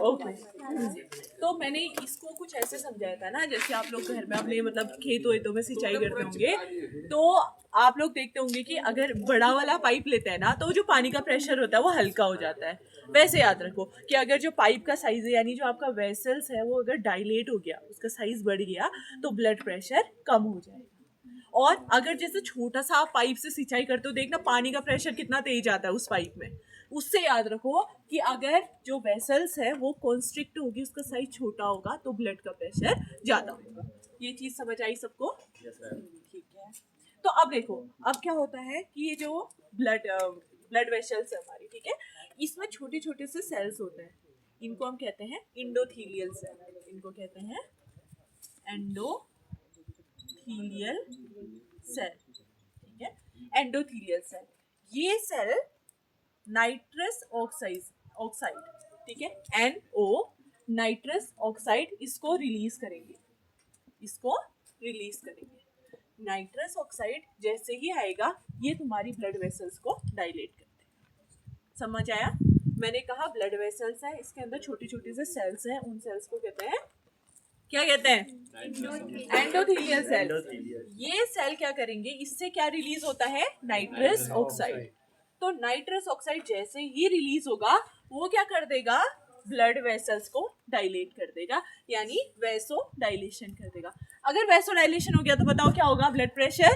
Okay तो मैंने इसको कुछ ऐसे समझाया था ना, जैसे आप लोग घर में अपने मतलब खेत वेतों में सिंचाई करते होंगे तो आप लोग देखते होंगे कि अगर बड़ा वाला पाइप लेते हैं ना तो जो पानी का प्रेशर होता है वो हल्का हो जाता है। वैसे याद रखो कि अगर जो पाइप का साइज है यानी जो आपका वेसल्स है वो अगर डायलेट हो गया, उसका साइज बढ़ गया तो ब्लड प्रेशर कम हो जाएगा। और अगर जैसे छोटा सा आप पाइप से सिंचाई करते हो, देखना पानी का प्रेशर कितना तेज आता है उस पाइप में। उससे याद रखो कि अगर जो वेसल्स है वो कॉन्स्ट्रिक्ट होगी, उसका साइज छोटा होगा तो ब्लड का प्रेशर ज्यादा होगा। ये चीज समझ आई सबको? ठीक है। तो अब देखो, अब क्या होता है कि ये जो ब्लड वेसल्स है हमारी, ठीक है, इसमें छोटे छोटे से सेल्स होते हैं। इनको हम कहते हैं इंडोथीलियल सेल। इनको कहते हैं एंडोथीलियल सेल। ठीक है, एंडोथीलियल सेल। ये सेल नाइट्रस ऑक्साइड, ठीक है, NO नाइट्रस ऑक्साइड इसको रिलीज करेंगे। नाइट्रस ऑक्साइड जैसे ही आएगा ये तुम्हारी ब्लड वेसल्स को डायलेट करते हैं। समझ आया? मैंने कहा ब्लड वेसल्स है, इसके अंदर छोटी छोटी से सेल्स हैं, उन सेल्स को कहते हैं, क्या कहते हैं? Endothelial cell. ये सेल क्या करेंगे, इससे क्या रिलीज होता है? Nitrous oxide. तो नाइट्रस ऑक्साइड जैसे ही रिलीज होगा वो क्या कर देगा? ब्लड वेसल्स को डायलेट कर देगा, यानी वैसो डायलेशन कर देगा। अगर वैसो डायलेशन हो गया तो बताओ क्या होगा? ब्लड प्रेशर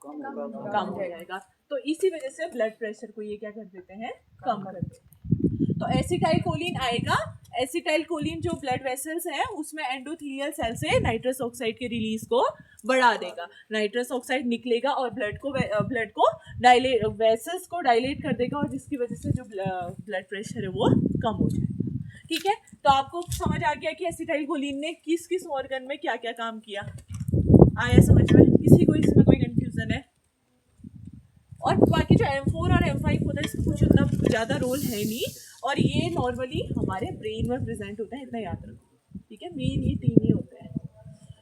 कम हो जाएगा। तो इसी वजह से ब्लड प्रेशर को ये क्या कर देते हैं? कम कर देते हैं। तो एसिटाइलकोलिन आएगा। एसिटाइलकोलिन जो ब्लड वेसल्स है उसमें एंडोथीलियल सेल से नाइट्रस ऑक्साइड के रिलीज को बढ़ा देगा। नाइट्रस ऑक्साइड निकलेगा और ब्लड को डायलेट, वेसल्स को डायलेट कर देगा, और जिसकी वजह से जो ब्लड प्रेशर है वो कम हो जाएगा। ठीक है, तो आपको समझ आ गया कि एसिटाइलकोलिन ने किस किस ऑर्गन में क्या क्या काम किया? आया समझ में? किसी को इसमें कोई कंफ्यूजन है? और बाकी जो M4 और M5 होता है इसका कुछ उतना ज़्यादा रोल है नहीं, और ये नॉर्मली हमारे ब्रेन में प्रेजेंट होता है, इतना याद रखो। ठीक है, मेन ये तीन ही होते हैं।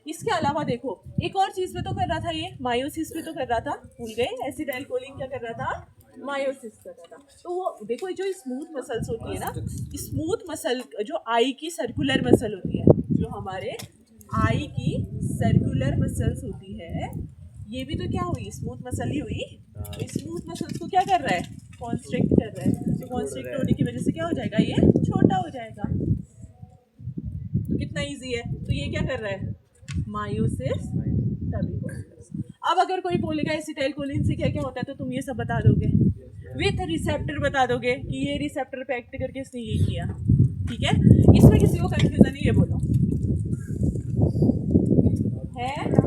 इसके अलावा देखो एक और चीज़ पे तो कर रहा था, ये मायोसिस पे तो कर रहा था, भूल गए? एसिटाइलकोलिन क्या कर रहा था? मायोसिस कर रहा था। तो वो देखो जो स्मूथ मसल्स होती है ना, स्मूथ मसल जो आई की सर्कुलर मसल होती है, जो हमारे आई की सर्कुलर मसल्स होती है, ये भी तो क्या हुई? स्मूथ मसल ही हुई। स्मूथ मसल्स को क्या कर रहा है? कॉन्स्ट्रिक्ट कर रहा है। तो कॉन्स्ट्रिक्ट होने की वजह से क्या हो जाएगा? ये छोटा हो जाएगा। तो कितना इजी है। तो ये क्या कर रहा है? मायोसिस तभी होगा। अब अगर कोई बोलेगा एसिटाइलकोलिन से क्या क्या होता है तो तुम ये सब बता दोगे, विथ रिसेप्टर बता दोगे कि ये रिसेप्टर पे एक्ट करके इसने ये किया। ठीक है, इसमें किसी को कंफ्यूजन नहीं? ये बोलो है?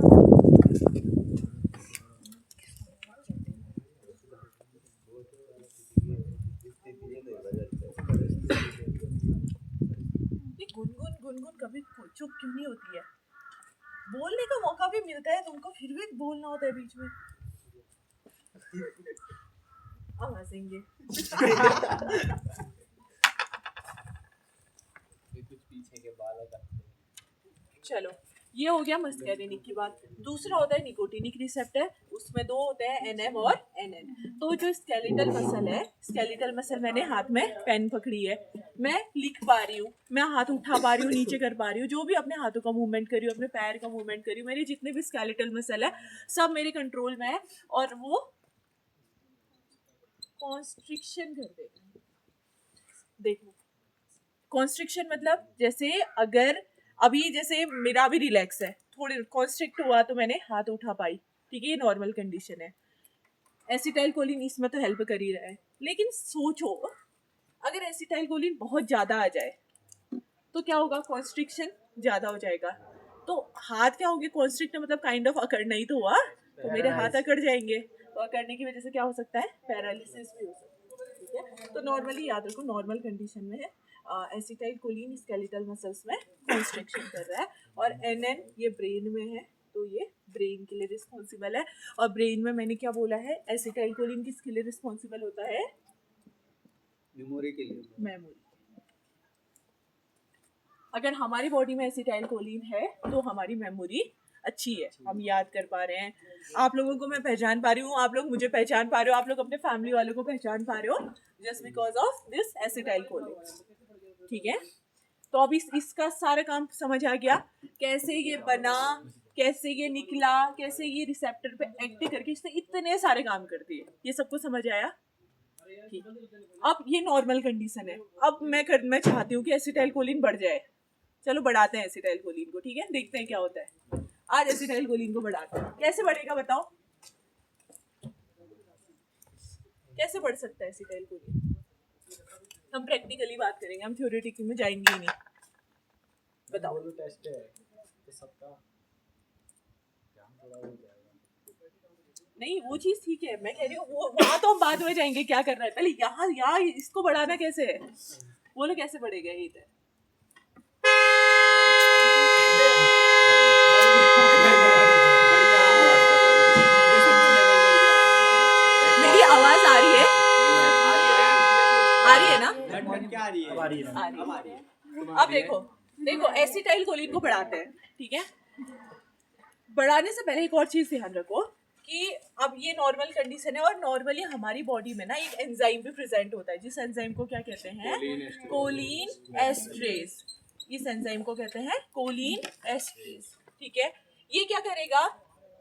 गुनगुन कभी चुप क्यों नहीं होती है? बोलने का मौका भी मिलता है तुमको, फिर भी बोलना होता है बीच में। अब हंसेंगे। चलो, ये हो गया मस्कैरिनिक की बात। दूसरा होता है निकोटिनिक रिसेप्टर। उसमें दो होते हैं, NM और NN। तो जो स्केलेटल मसल है, स्केलेटल मसल, मैंने हाथ में पेन पकड़ी है, मैं लिख पा रही हूँ, मैं हाथ उठा पा रही हूँ, नीचे कर पा रही हूँ, जो भी अपने हाथों का मूवमेंट कर रही हूँ, अपने पैर का मूवमेंट कर रही हूँ, मेरे जितने भी स्केलेटल मसल है सब मेरे कंट्रोल में है, और वो कॉन्स्ट्रिक्शन कर देगा। देखो कॉन्स्ट्रिक्शन मतलब जैसे अगर अभी जैसे मेरा अभी रिलैक्स है, थोड़ी कॉन्स्ट्रिक्ट हुआ तो मैंने हाथ उठा पाई, ठीक है, ये नॉर्मल कंडीशन है। एसिटाइलकोलिन इसमें तो हेल्प कर ही रहा है। लेकिन सोचो अगर एसिटाइलकोलिन बहुत ज़्यादा आ जाए तो क्या होगा? कॉन्स्ट्रिक्शन ज़्यादा हो जाएगा। तो हाथ क्या होंगे? कॉन्स्ट्रिक्ट मतलब काइंड ऑफ अकड़ना ही तो हुआ, तो मेरे हाथ अकड़ जाएंगे, तो अकड़ने की वजह से क्या हो सकता है? पैरालिसिस भी हो सकता है। ठीक है, तो नॉर्मली याद रखो, नॉर्मल कंडीशन में है एसिटाइलकोलिन स्केलेटल मसल्स में कॉन्स्ट्रिक्शन कर रहा है, और NN ये ब्रेन में है, तो ये ब्रेन के लिए रिस्पॉन्सिबल है। और ब्रेन में मैंने क्या बोला है? एसिटाइलकोलिन किसके लिए रिस्पॉन्सिबल होता है? मेमोरी के लिए। मेमोरी। अगर हमारी बॉडी में एसिटाइलकोलिन है तो हमारी मेमोरी अच्छी है, हम याद कर पा रहे हैं, आप लोगों को मैं पहचान पा रही हूँ, आप लोग मुझे पहचान पा रहे हो, आप लोग अपने फैमिली वालों को पहचान पा रहे हो, just because of this acetylcholine. ठीक है। तो अब इसका सारा काम समझ आ गया, कैसे ये बना, कैसे ये निकला, कैसे ये रिसेप्टर पे एक्ट करके इसने इतने सारे काम कर दिए, ये सबको समझ आया। ठीक, अब ये नॉर्मल कंडीशन है। अब मैं चाहती हूँ कि एसिटाइलकोलिन बढ़ जाए। चलो बढ़ाते हैं एसिटाइलकोलिन को, ठीक है, देखते हैं क्या होता है। आज एसिटाइलकोलिन को बढ़ाते हैं, कैसे बढ़ेगा बताओ, कैसे बढ़ सकता है एसिटाइलकोलिन? हम प्रैक्टिकली बात करेंगे, हम थ्योरेटिकली में जाएंगे ही नहीं। बताओ। टेस्ट है तो सबका ध्यान थोड़ा हो जाएगा। नहीं वो चीज ठीक है, मैं कह रही हूँ वो वहां तो हम बाद में जाएंगे क्या करना है, पहले यहाँ इसको बढ़ाना कैसे है, बोलो कैसे बढ़ेगा ये इधर। मेरी आवाज आ रही है? आ रही है ना? क्या आ रही है? अब आ रही है। अब आ रही है। अब देखो एसिटाइलकोलिन को बढ़ाते हैं, ठीक है। बढ़ाने से पहले एक और चीज ध्यान रखो कि अब ये नॉर्मल कंडीशन है और नॉर्मली हमारी बॉडी में ना एक एंजाइम भी प्रेजेंट होता है, जिस एंजाइम को क्या कहते हैं, कोलिन एस्ट्रेज। इस एंजाइम को कहते हैं कोलिन एस्ट्रेज, ठीक है। ये क्या करेगा,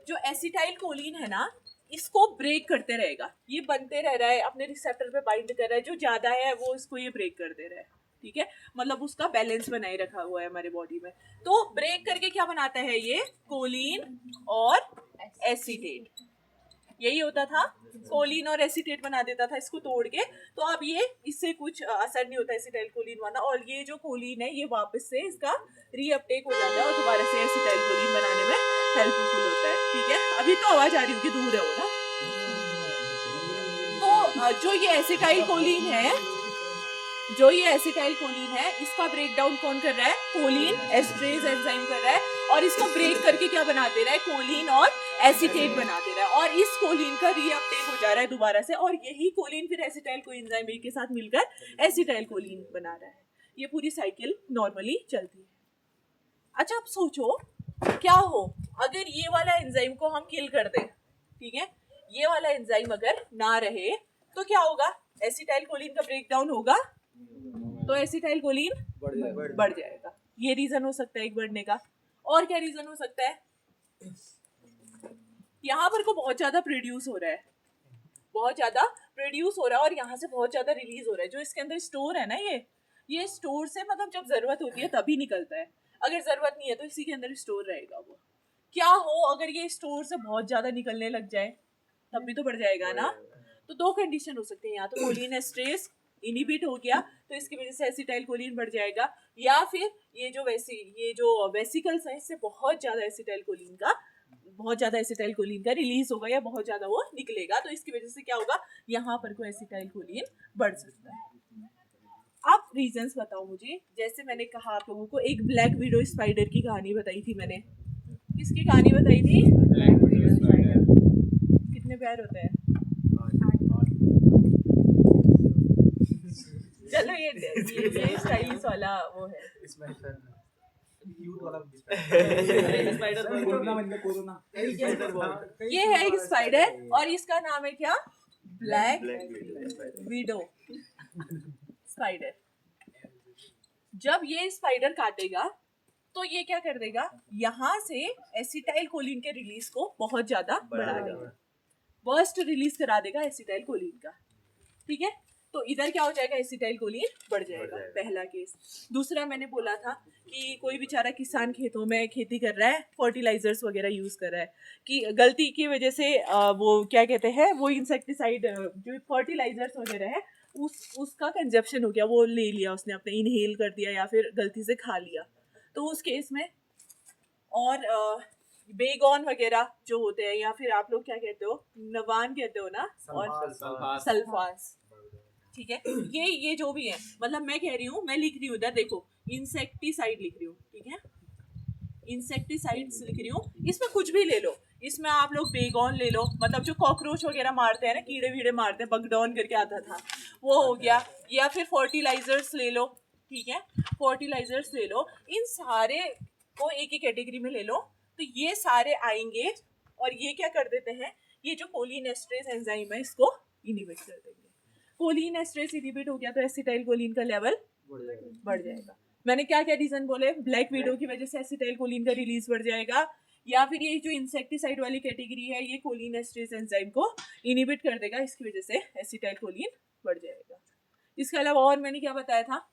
जो एसिटाइलकोलिन है ना इसको ब्रेक करते रहेगा, ये बनते रह रहा है, अपने रिसेप्टर पे बाइंड कर रहा है, जो ज्यादा है वो इसको ये ब्रेक कर दे रहा है, ठीक है। मतलब उसका बैलेंस बनाए रखा हुआ है हमारे बॉडी में। तो ब्रेक करके क्या बनाता है ये, कोलिन और एसीटेट, यही होता था, कोलिन और एसीटेट बना देता था इसको तोड़ के। तो अब ये इससे कुछ असर नहीं होता एसिटाइलकोलिन वाला, और ये जो कोलिन है ये वापस से इसका रीअपटेक हो जाता है और दोबारा से एसिटाइलकोलिन बनाने में हेल्पफुल होता है, ठीक है। अभी तो आवाज आ रही होगी, दूर है वो ना। तो जो ये एसिटाइलकोलिन है, इसका ब्रेकडाउन कौन कर रहा है, कोलिन एस्ट्रेज एंजाइम कर रहा है, और इसको ब्रेक करके क्या बना दे रहा है, कोलिन और एसीटेट बना दे रहा है, और इस कोलिन का रीअपटेक हो जा रहा है दोबारा से, और यही कोलिन फिर एसिटाइलकोलिन एंजाइम ए के साथ मिलकर एसिटाइलकोलिन बना रहा है। ये पूरी साइकिल नॉर्मली चलती है। अच्छा अब सोचो क्या हो अगर ये वाला एंजाइम को हम किल कर दें, ठीक है, ये वाला एंजाइम अगर ना रहे तो क्या होगा, एसिटाइलकोलिन का ब्रेकडाउन होगा तो एसिटाइलकोलिन बढ़ जाएगा। ये रीजन हो सकता है एक बढ़ने का। और क्या रीजन हो सकता है, यहाँ पर को बहुत ज्यादा प्रोड्यूस हो रहा है, और यहाँ से बहुत ज्यादा रिलीज हो रहा है। जो इसके अंदर स्टोर है ना, ये स्टोर से मतलब जब जरूरत होती है तभी निकलता है, अगर जरूरत नहीं है तो इसी के अंदर स्टोर रहेगा वो। क्या हो अगर ये स्टोर से बहुत ज्यादा निकलने लग जाए, तब भी तो बढ़ जाएगा ना। तो दो कंडीशन हो सकती है, या तो कोलिन एस्ट्रेज इनहिबिट हो गया तो इसकी वजह से एसिटाइलकोलिन बढ़ जाएगा, या फिर ये जो वेसिकल्स है इससे बहुत ज्यादा एसिटाइलकोलिन का रिलीज होगा, या बहुत ज्यादा वो निकलेगा, तो इसकी वजह से क्या होगा, यहाँ पर को एसिटाइलकोलिन बढ़ सकता है। आप रीजंस बताओ मुझे। जैसे मैंने कहा आप लोगों को एक ब्लैक विडो स्पाइडर की कहानी बताई थी मैंने, किसकी कहानी बताई थी, कितने पैर होते हैं, चलो ये स्टाइलिश वाला वो है ये है एक स्पाइडर और इसका नाम है क्या, ब्लैक विडो स्पाइडर। जब ये स्पाइडर काटेगा तो ये क्या कर देगा, यहाँ से एसिटाइलकोलिन के रिलीज को बहुत ज्यादा बढ़ा देगा, बर्स्ट रिलीज करा देगा एसिटाइलकोलिन का, ठीक है। तो इधर क्या हो जाएगा, एसिटाइलकोलिन बढ़ जाएगा, पहला केस। दूसरा मैंने बोला था कि कोई बेचारा किसान खेतों में खेती कर रहा है, फर्टिलाइजर्स वगैरह यूज कर रहा है, कि गलती की वजह से वो क्या कहते हैं, वो इंसेक्टिसाइड जो फर्टिलाइजर्स वगैरह है उसका कंजप्शन हो गया, वो ले लिया उसने, अपने इनहेल कर दिया या फिर गलती से खा लिया, तो उस केस में। और बेगॉन वगैरह जो होते हैं, या फिर आप लोग क्या कहते हो, नवान कहते हो ना, और सल्फास, ठीक है। ये जो भी है, मतलब मैं कह रही हूँ, मैं लिख रही हूँ इधर देखो, इंसेक्टिसाइड लिख रही हूँ, ठीक है, इंसेक्टिसाइड्स लिख रही हूँ, इसमें कुछ भी ले लो, इसमें आप लोग बेगॉन ले लो, मतलब जो कॉकरोच वगैरह मारते हैं ना, कीड़े वीड़े मारते हैं, बगडॉन करके आता था वो हो गया, या फिर फर्टिलाइजर्स ले लो, ठीक है, फर्टिलाइजर्स ले लो, इन सारे को एक ही कैटेगरी में ले लो, तो ये सारे आएंगे और ये क्या कर देते हैं, ये जो कोलिन एस्ट्रेज एंजाइम है इसको इनहिबिट कर देंगे। कोलिन एस्ट्रेज इनहिबिट हो गया तो एसिटाइलकोलिन का लेवल बढ़ जाएगा। मैंने क्या क्या रीजन बोले? ब्लैक विडो की वजह से एसिटाइलकोलिन का रिलीज बढ़ जाएगा, या फिर ये जो इंसेक्टिसाइड वाली कैटेगरी है ये कोलिन एस्ट्रेज एंजाइम को इनिबिट कर देगा, इसकी वजह से एसिटाइलकोलिन बढ़ जाएगा। इसके अलावा और मैंने क्या बताया था?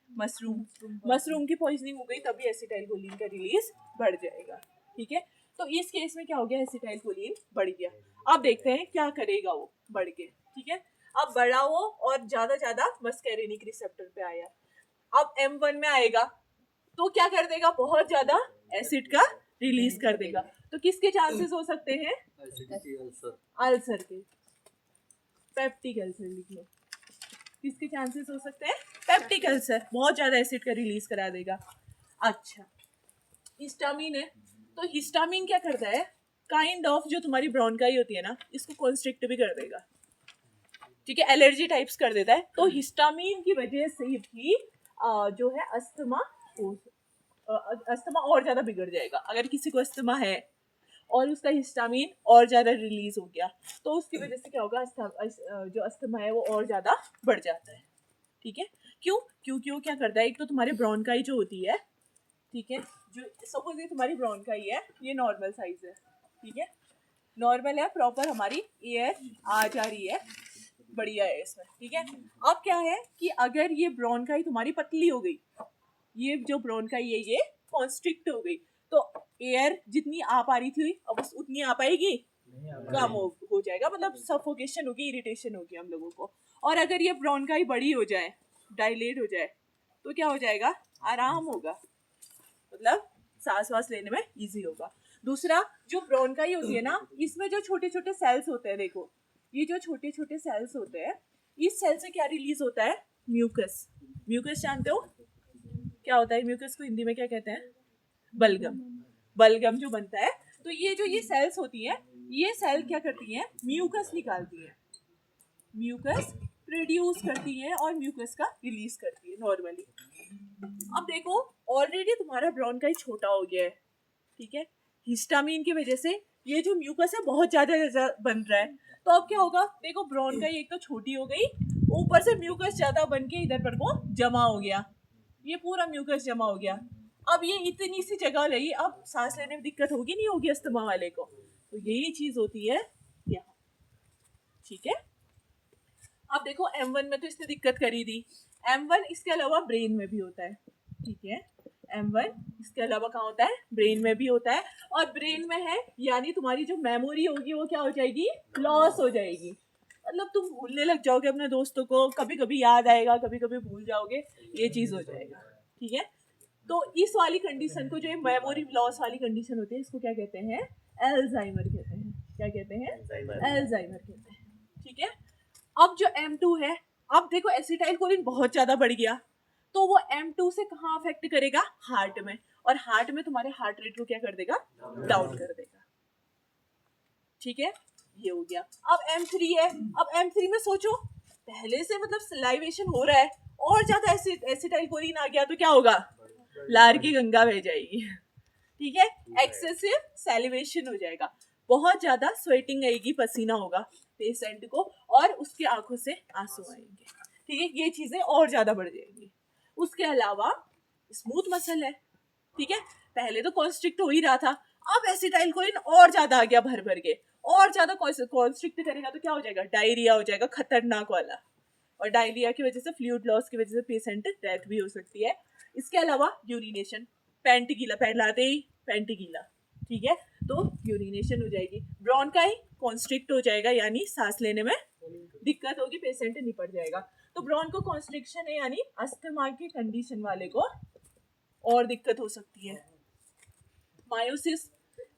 मशरूम की पॉइजनिंग हो गई तभी एसिटाइलकोलिन का रिलीज बढ़ जाएगा। ठीक है, तो इस केस में क्या हो गया? एसिटाइलकोलिन बढ़ गया। अब देखते हैं क्या करेगा वो बढ़ के। ठीक है, अब बढ़ा वो और ज्यादा मस्कैरिनिक रिसेप्टर पे आया। अब M1 में आएगा तो क्या कर देगा? बहुत ज्यादा एसिड का रिलीज कर देगा। तो किसके चांसेस हो सकते हैं? अल्सर के, पेप्टिक अल्सर लिख लो। किसके चांसेस हो सकते हैं? पेप्टिक अल्सर, बहुत ज्यादा एसिड का रिलीज करा देगा। अच्छा, हिस्टामिन है, तो हिस्टामिन क्या करता है? काइंड ऑफ जो तुम्हारी ब्रोंकाई होती है ना, इसको कॉन्स्ट्रिक्ट भी कर देगा। ठीक है, एलर्जी टाइप्स कर देता है। तो हिस्टामिन की वजह से भी जो है अस्थमा और ज्यादा बिगड़ जाएगा। अगर किसी को अस्थमा है और उसका हिस्टामिन और ज्यादा रिलीज हो गया तो उसकी वजह से क्या होगा? जो अस्थमा है वो और ज्यादा बढ़ जाता है। ठीक है, क्यों? क्योंकि वो क्या करता है? एक तो तुम्हारे ब्रोंकाई जो होती है, ठीक है, जो सपोज ये तुम्हारी ब्रोंकाई है, ये नॉर्मल साइज है। ठीक है, नॉर्मल है, प्रॉपर हमारी एयर आ जा रही है, बढ़िया है इसमें। ठीक है, अब क्या है कि अगर ये ब्रोंकाई तुम्हारी पतली हो गई, ये जो ब्रोंकाई है ये कॉन्स्ट्रिक्ट हो गई, तो एयर जितनी आ पा रही थी अब उतनी आ पाएगी? कम हो जाएगा, मतलब सफोकेशन होगी, इरिटेशन होगी हम लोगों को। और अगर ये ब्रोंकाई बड़ी हो जाए, डायलेट हो जाए, तो क्या हो जाएगा? आराम होगा, मतलब सांस वास लेने में इजी होगा। दूसरा, जो ब्रोंकाई होती है ना, इसमें जो छोटे छोटे सेल्स होते हैं, देखो ये जो छोटे छोटे सेल्स होते हैं, इस सेल से क्या रिलीज होता है? म्यूकस। म्यूकस जानते हो क्या होता है? म्यूकस को हिंदी में क्या कहते हैं? बलगम। बलगम जो बनता है, तो ये सेल्स होती है, ये सेल क्या करती है? म्यूकस निकालती है, म्यूकस प्रोड्यूस करती है और म्यूकस का रिलीज करती है नॉर्मली। अब देखो ऑलरेडी तुम्हारा ब्रोंकाई छोटा हो गया है, ठीक है, हिस्टामिन की वजह से ये जो म्यूकस है बहुत ज्यादा बन रहा है। तो अब क्या होगा? देखो ब्रोंकाई एक तो छोटी हो गई, ऊपर से म्यूकस ज्यादा बन के इधर पर को जमा हो गया, ये पूरा म्यूकस जमा हो गया। अब ये इतनी सी जगह रही, अब सांस लेने में दिक्कत होगी नहीं होगी अस्थमा वाले को? तो यही चीज होती है यहाँ। ठीक है, अब देखो M1 में तो इसने दिक्कत करी दी, M1 इसके अलावा ब्रेन में भी होता है। ठीक है, M1 इसके अलावा कहाँ होता है? ब्रेन में भी होता है, और ब्रेन में है यानी तुम्हारी जो मेमोरी होगी वो क्या हो जाएगी? लॉस हो जाएगी। मतलब तुम भूलने लग जाओगे अपने दोस्तों को, कभी कभी याद आएगा, कभी कभी भूल जाओगे, ये चीज हो जाएगा। ठीक है, तो इस वाली कंडीशन को, जो मेमोरी लॉस वाली कंडीशन होती है, इसको क्या कहते हैं? एल्जाइमर कहते हैं। क्या कहते हैं? एल्जाइमर कहते हैं। ठीक है, अब जो M2 है, अब देखो एसिटाइलकोलिन बहुत ज्यादा बढ़ गया, तो वो M2 से कहाँ अफेक्ट करेगा? हार्ट में, और हार्ट में तुम्हारे हार्ट रेट को क्या कर देगा? डाउन कर देगा। ठीक है, ये हो गया। अब M3 है, अब M3 में सोचो पहले से मतलब सलाइवेशन हो रहा है और ज्यादा एसिटाइलकोलिन आ गया तो क्या होगा? लार की गंगा बह जाएगी। ठीक है, एक्सेसिव सैलिवेशन हो जाएगा, बहुत ज्यादा स्वेटिंग आएगी, पसीना होगा पेशेंट को, और उसकी आंखों से आंसू आएंगे। ठीक है, ये चीजें और ज्यादा बढ़ जाएंगी। उसके अलावा स्मूथ मसल है, ठीक है, पहले तो कॉन्स्ट्रिक्ट हो ही रहा था, अब एसिटाइलकोलिन और ज्यादा आ गया भर भर के, और ज्यादा कॉन्स्ट्रिक्ट करेगा तो क्या हो जाएगा? डायरिया हो जाएगा, खतरनाक वाला, और डायरिया की वजह से, फ्लूइड लॉस की वजह से पेशेंट डेथ भी हो सकती है। इसके अलावा यूरिनेशन, पैंट गीला, पहलाते ही पैंट गीला, ठीक है, तो यूरिनेशन हो जाएगी। ब्रोंकाई कॉन्स्ट्रिक्ट हो जाएगा, यानी सांस लेने में दिक्कत होगी, पेशेंट निपट जाएगा। तो ब्रोंको कॉन्स्ट्रिक्शन है यानी अस्थमा की कंडीशन वाले को और दिक्कत हो सकती है। मायोसिस,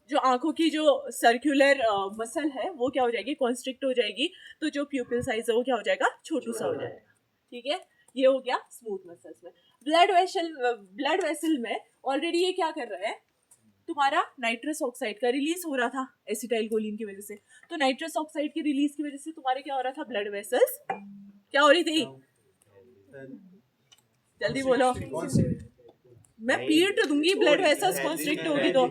जो आंखों की जो सर्कुलर मसल है वो क्या हो जाएगी? कॉन्स्ट्रिक्ट हो जाएगी, तो जो प्यूपिल साइज है वो क्या हो जाएगा? छोटू सा हो जाएगा। ठीक है, ये हो गया स्मूथ मसल्स में। ब्लड वेसल में ऑलरेडी ये क्या कर रहा है? तुम्हारा नाइट्रस ऑक्साइड का रिलीज हो रहा था एसिटाइलकोलिन की वजह से, तो नाइट्रस ऑक्साइड की रिलीज की वजह से तुम्हारे क्या हो रहा था? ब्लड वेसल्स क्या हो रही थी? जल्दी बोलो, मैं पीट दूंगी। ब्लड वेसल्स कॉन्स्ट्रिक्ट होगी तो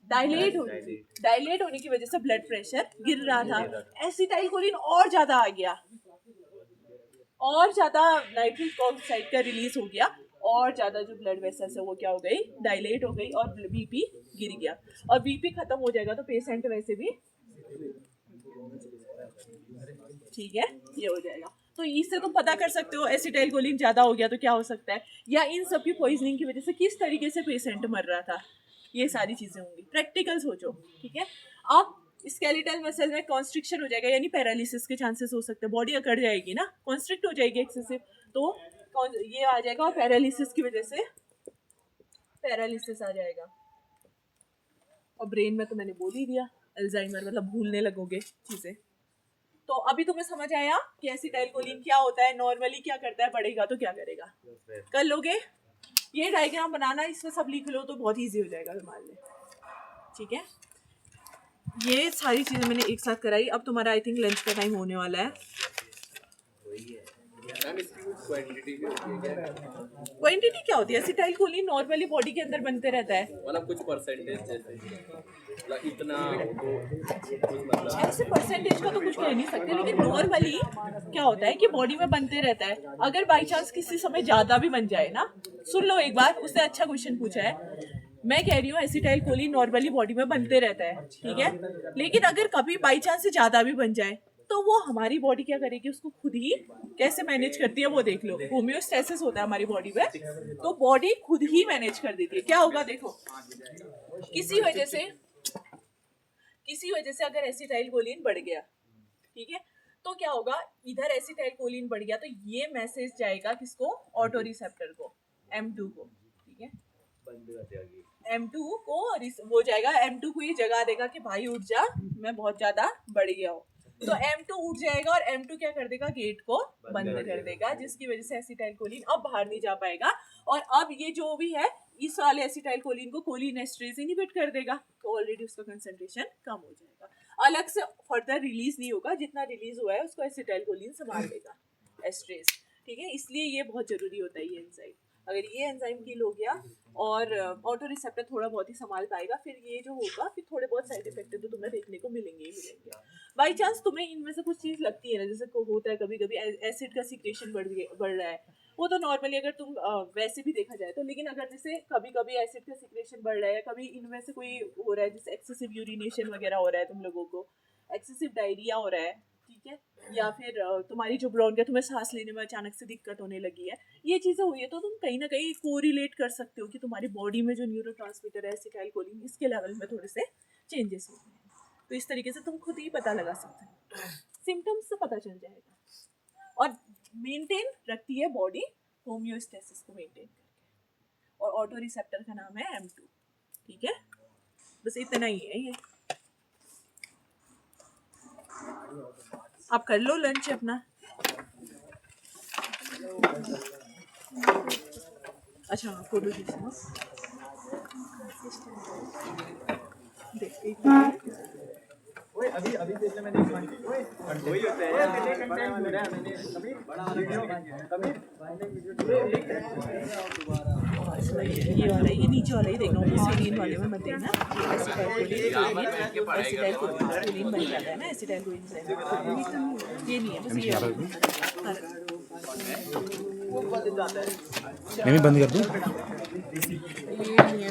डायलेट होगी, डायलेट होने की वजह से ब्लड प्रेशर गिर रहा था, एसिटाइलकोलिन और ज्यादा आ गया, और ज़्यादा नाइट्रिक ऑक्साइड का रिलीज हो गया, और ज़्यादा जो ब्लड वेसल्स है वो क्या हो गई, डायलेट हो गई, और बीपी गिर गया, और बीपी खत्म हो जाएगा तो पेशेंट वैसे भी ठीक है, ये हो जाएगा। तो इससे तुम पता कर सकते हो एसिटाइलकोलिन ज़्यादा हो गया तो क्या हो सकता है, या इन सब की पॉइजनिंग की वजह से किस तरीके से पेशेंट मर रहा था, ये सारी चीज़ें होंगी। प्रैक्टिकल सोचो, ठीक है। अब स्केलेटल मसल में कॉन्स्ट्रिक्शन हो जाएगा, यानी पैरालिसिस के चांसेस हो सकते हैं, बॉडी अकड़ जाएगी ना, कॉन्स्ट्रिक्ट हो जाएगी एक्सेसिव, तो ये आ जाएगा, और पैरालिसिस की वजह से पैरालिसिस आ जाएगा। और ब्रेन में तो मैंने बोल ही दिया, अल्जाइमर मतलब भूलने लगोगे चीज़ें। तो अभी तुम्हें समझ आया कि एसिटाइलकोलिन क्या होता है, नॉर्मली क्या करता है, बढ़ेगा तो क्या करेगा, कर लोगे। ये डायग्राम बनाना, इसमें सब लिख लो तो बहुत इजी हो जाएगा तुम्हारे लिए, ठीक है। ये सारी चीज़ें मैंने एक साथ कराई। अब तुम्हारा आई थिंक लंच का टाइम होने वाला है। क्वांटिटी क्या होती है, एसिटाइलकोलिन नॉर्मली बॉडी के अंदर बनते रहता है, मतलब कुछ परसेंटेज जैसे मतलब इतना ऐसे परसेंटेज का तो कुछ कह नहीं सकते, लेकिन नॉर्मली क्या होता है कि बॉडी में बनते रहता है। अगर बाई चांस किसी समय ज़्यादा भी बन जाए ना, सुन लो एक बार, उसने अच्छा क्वेश्चन पूछा है, मैं कह रही हूँ एसिटाइलकोलिन नॉर्मली बॉडी में बनते रहता है, ठीक है, लेकिन अगर कभी बाई चांस से ज़्यादा भी बन जाए तो वो हमारी बॉडी क्या करेगी, उसको खुद ही कैसे मैनेज करती है वो देख लो। होम्योस्टेसिस होता है हमारी बॉडी में, तो बॉडी खुद ही मैनेज कर देती है। क्या होगा देखो, किसी वजह से अगर एसिटाइलकोलिन बढ़ गया, ठीक है, तो क्या होगा, इधर एसिटाइलकोलिन बढ़ गया तो ये मैसेज जाएगा किसको, ऑटो रिसेप्टर को, M2 को, ठीक है, M2 को वो जाएगा, M2 को ये जगा देगा कि भाई उठ जा, मैं बहुत ज्यादा बढ़ गया हूँ। तो M2 उठ जाएगा और M2 क्या कर देगा, गेट को बंद कर देगा, जिसकी वजह से एसिटाइलकोलिन अब बाहर नहीं जा पाएगा। और अब ये जो भी है, इस वाले एसिटाइलकोलिन को कोलिनेस्टरेज इनहिबिट कर देगा, तो ऑलरेडी उसका कंसंट्रेशन कम हो जाएगा, अलग से फर्दर रिलीज नहीं होगा, जितना रिलीज हुआ है उसको एसिटाइलकोलिन संभाल लेगा, एस्ट्रेज, ठीक है। इसलिए ये बहुत जरूरी होता है ये एंजाइम। अगर ये एंजाइम किल हो गया और ऑटो रिसेप्टर थोड़ा बहुत ही संभाल पाएगा, फिर ये जो होगा, फिर थोड़े बहुत साइड इफेक्ट तो तुम्हें देखने को मिलेंगे ही मिलेंगे। बाई चांस तुम्हें इनमें से कुछ चीज़ लगती है ना, जैसे होता है कभी कभी एसिड का सिक्रेशन बढ़ रहा है, वो तो नॉर्मली अगर तुम वैसे भी देखा जाए तो, लेकिन अगर जैसे कभी कभी एसिड का सिक्रेशन बढ़ रहा है, कभी इनमें से कोई हो रहा है, जैसे एक्सेसिव यूरिनेशन वगैरह हो रहा है, तुम लोगों को एक्सेसिव डायरिया हो रहा है, ठीक है, या फिर तुम्हारी जो ब्रोंकिया, तुम्हें सांस लेने में अचानक से दिक्कत होने लगी है, ये चीज़ें हुई है, तो तुम कहीं ना कहीं कोरिलेट कर सकते हो कि तुम्हारी बॉडी में जो न्यूरोट्रांसमीटर है एसिटाइलकोलिन, इसके लेवल में थोड़े से चेंजेस हो गए हैं। तो इस तरीके से तुम खुद ही पता लगा सकते हो, सिम्टम्स से पता चल जाएगा। और मेंटेन रखती है बॉडी होम्योस्टेसिस को मेंटेन करके, और ऑटो रिसेप्टर का नाम है M2, ठीक है। बस इतना ही है ये। आप कर लो लंच अपना। अच्छा फोटो खींचना, अभी जैसे मैंने वही होता है ये वाला, ये नीचे वाला ही देखना, एसिटाइलकोलिन वाले में मत देखना, एसिटाइलकोलिन बन जाता है ना, एसिटाइलकोलिन ये नहीं है, बस ये मैं भी बंद कर दूं। ये नहीं है।